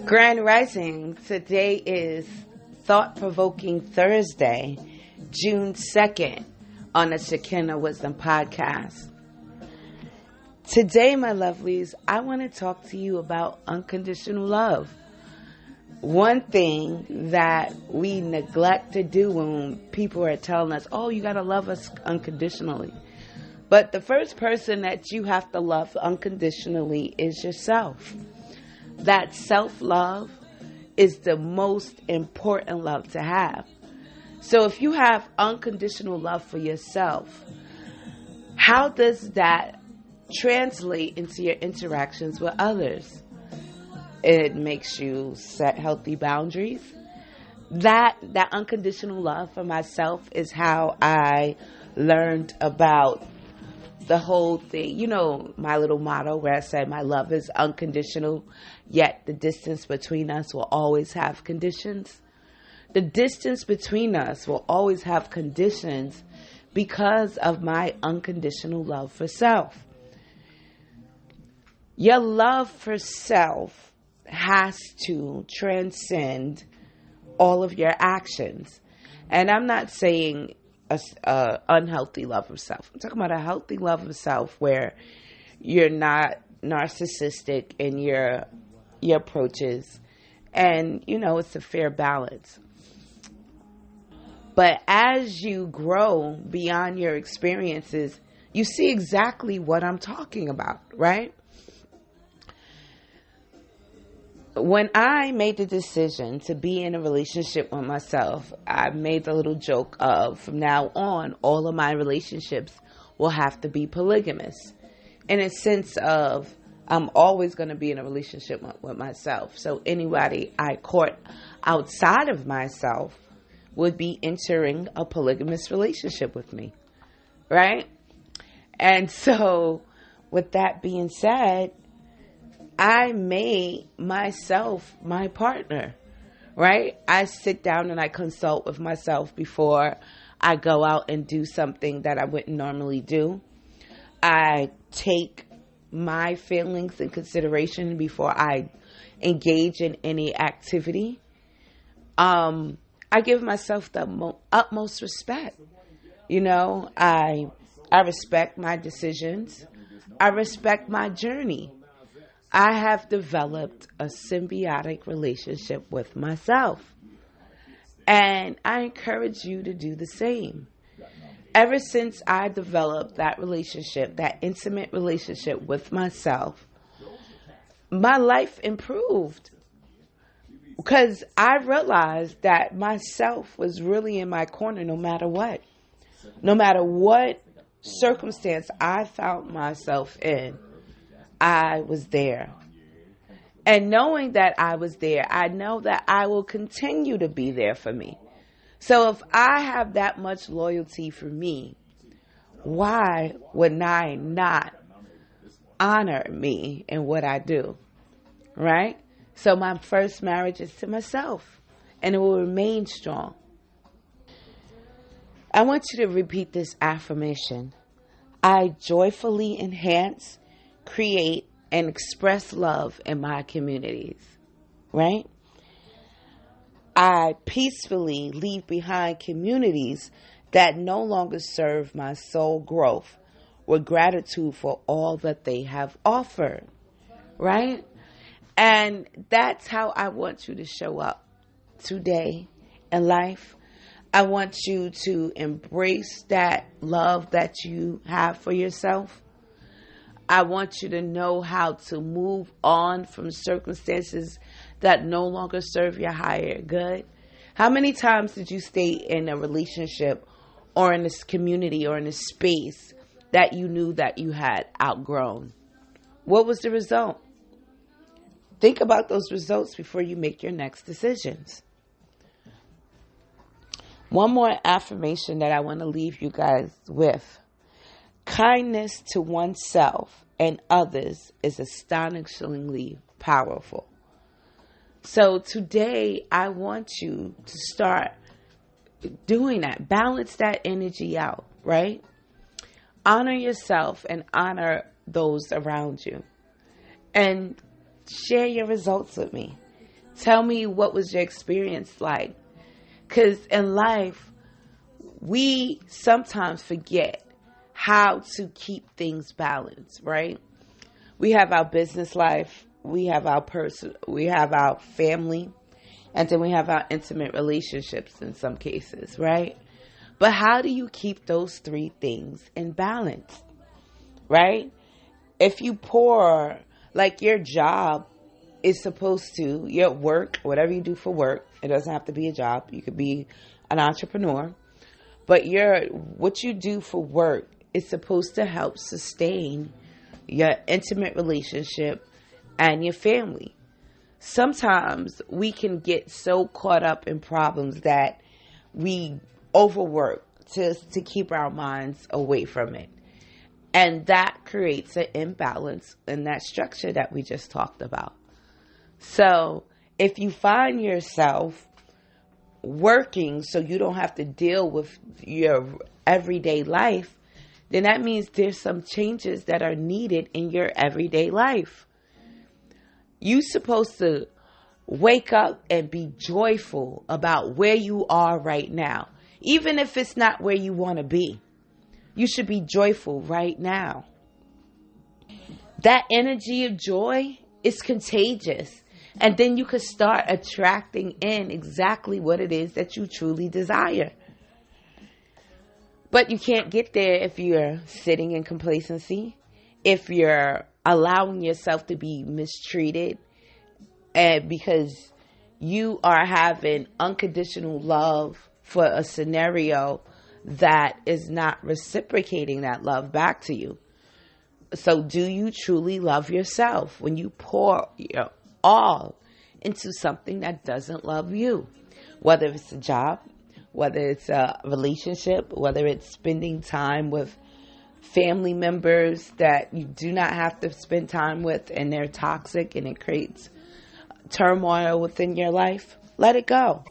Grand Rising, today is Thought Provoking Thursday, June 2nd, on the Shekinah Wisdom Podcast. Today, my lovelies, I want to talk to you about unconditional love. One thing that we neglect to do when people are telling us, oh, you got to love us unconditionally. But the first person that you have to love unconditionally is yourself. That self-love is the most important love to have. So if you have unconditional love for yourself, how does that translate into your interactions with others? It makes you set healthy boundaries. That unconditional love for myself is how I learned about the whole thing. You know, my little motto where I said my love is unconditional, yet the distance between us will always have conditions. The distance between us will always have conditions because of my unconditional love for self. Your love for self has to transcend all of your actions. And I'm not saying a unhealthy love of self. I'm talking about a healthy love of self where you're not narcissistic in your approaches, and it's a fair balance. But as you grow beyond your experiences, you see exactly what I'm talking about, right? When I made the decision to be in a relationship with myself, I made the little joke of, from now on, all of my relationships will have to be polygamous. In a sense of, I'm always going to be in a relationship with myself. So anybody I court outside of myself would be entering a polygamous relationship with me, right? And so, with that being said, I made myself my partner, right? I sit down and I consult with myself before I go out and do something that I wouldn't normally do. I take my feelings in consideration before I engage in any activity. I give myself the utmost respect. I respect my decisions. I respect my journey. I have developed a symbiotic relationship with myself. And I encourage you to do the same. Ever since I developed that relationship, that intimate relationship with myself, my life improved. Because I realized that myself was really in my corner no matter what. No matter what circumstance I found myself in, I was there. And knowing that I was there, I know that I will continue to be there for me. So if I have that much loyalty for me, why would I not honor me in what I do? Right? So my first marriage is to myself, and it will remain strong. I want you to repeat this affirmation. I joyfully enhance, create, and express love in my communities, right? I peacefully leave behind communities that no longer serve my soul growth with gratitude for all that they have offered, right? And that's how I want you to show up today in life. I want you to embrace that love that you have for yourself. I want you to know how to move on from circumstances that no longer serve your higher good. How many times did you stay in a relationship or in this community or in a space that you knew that you had outgrown? What was the result? Think about those results before you make your next decisions. One more affirmation that I want to leave you guys with. Kindness to oneself and others is astonishingly powerful. So today, I want you to start doing that. Balance that energy out, right? Honor yourself and honor those around you. And share your results with me. Tell me, what was your experience like? Because in life, we sometimes forget how to keep things balanced, right? We have our business life, we have we have our family, and then we have our intimate relationships in some cases, right? But how do you keep those three things in balance, right? If you pour, like your job is supposed to, your work, whatever you do for work, it doesn't have to be a job. You could be an entrepreneur, but what you do for work is supposed to help sustain your intimate relationship and your family. Sometimes we can get so caught up in problems that we overwork to keep our minds away from it. And that creates an imbalance in that structure that we just talked about. So if you find yourself working so you don't have to deal with your everyday life, then that means there's some changes that are needed in your everyday life. You're supposed to wake up and be joyful about where you are right now. Even if it's not where you want to be, you should be joyful right now. That energy of joy is contagious. And then you could start attracting in exactly what it is that you truly desire. But you can't get there if you're sitting in complacency, if you're allowing yourself to be mistreated, and because you are having unconditional love for a scenario that is not reciprocating that love back to you. So do you truly love yourself when you pour your all into something that doesn't love you? Whether it's a job, whether it's a relationship, whether it's spending time with family members that you do not have to spend time with and they're toxic and it creates turmoil within your life, let it go.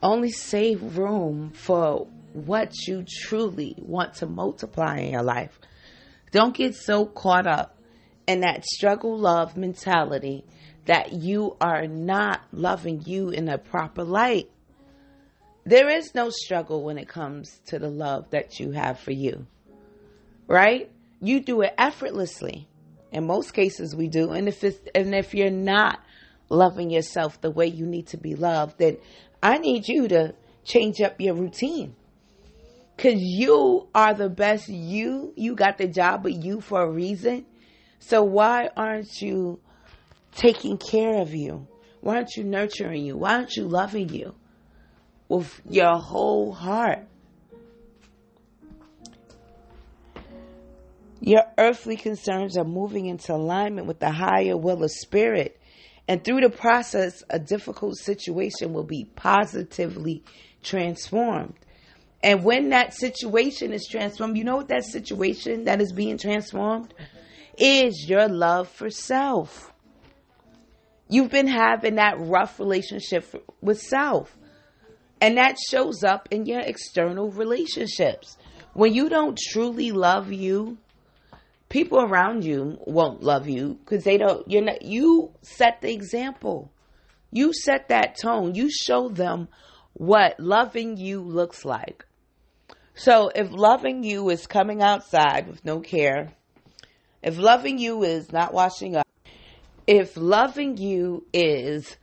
Only save room for what you truly want to multiply in your life. Don't get so caught up in that struggle love mentality that you are not loving you in a proper light. There is no struggle when it comes to the love that you have for you, right? You do it effortlessly. In most cases we do. And if you're not loving yourself the way you need to be loved, then I need you to change up your routine. Because you are the best you. You got the job of you for a reason. So why aren't you taking care of you? Why aren't you nurturing you? Why aren't you loving you with your whole heart? Your earthly concerns are moving into alignment with the higher will of spirit. And through the process, a difficult situation will be positively transformed. And when that situation is transformed, you know what that situation that is being transformed is? Your love for self. You've been having that rough relationship with self. And that shows up in your external relationships. When you don't truly love you, people around you won't love you because you set the example. You set that tone. You show them what loving you looks like. So if loving you is coming outside with no care, if loving you is not washing up, if loving you is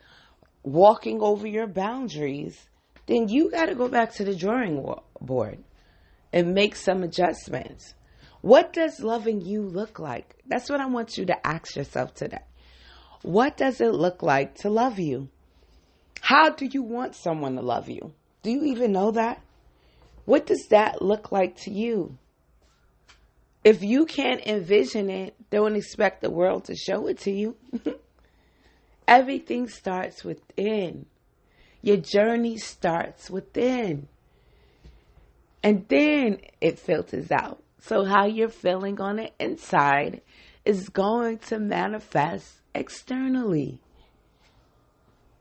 walking over your boundaries, then you got to go back to the drawing board and make some adjustments. What does loving you look like? That's what I want you to ask yourself today. What does it look like to love you? How do you want someone to love you? Do you even know that? What does that look like to you? If you can't envision it, don't expect the world to show it to you. Everything starts within. Your journey starts within. And then it filters out. So how you're feeling on the inside is going to manifest externally.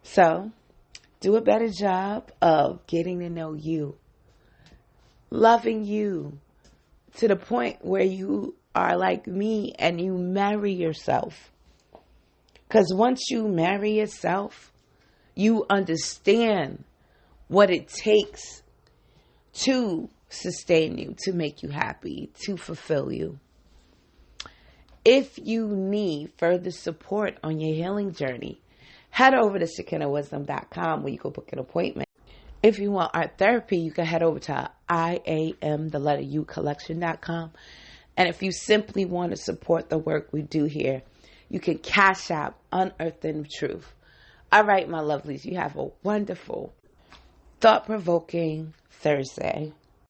So do a better job of getting to know you. Loving you to the point where you are like me and you marry yourself. Because once you marry yourself, You understand what it takes to sustain you, to make you happy, to fulfill you. If you need further support on your healing journey, head over to ShekinahWisdom.com where you can book an appointment. If you want art therapy, you can head over to IAMTheletterUcollection.com. And if you simply want to support the work we do here, you can cash out Unearthing Truth. All right, my lovelies, you have a wonderful, thought-provoking Thursday.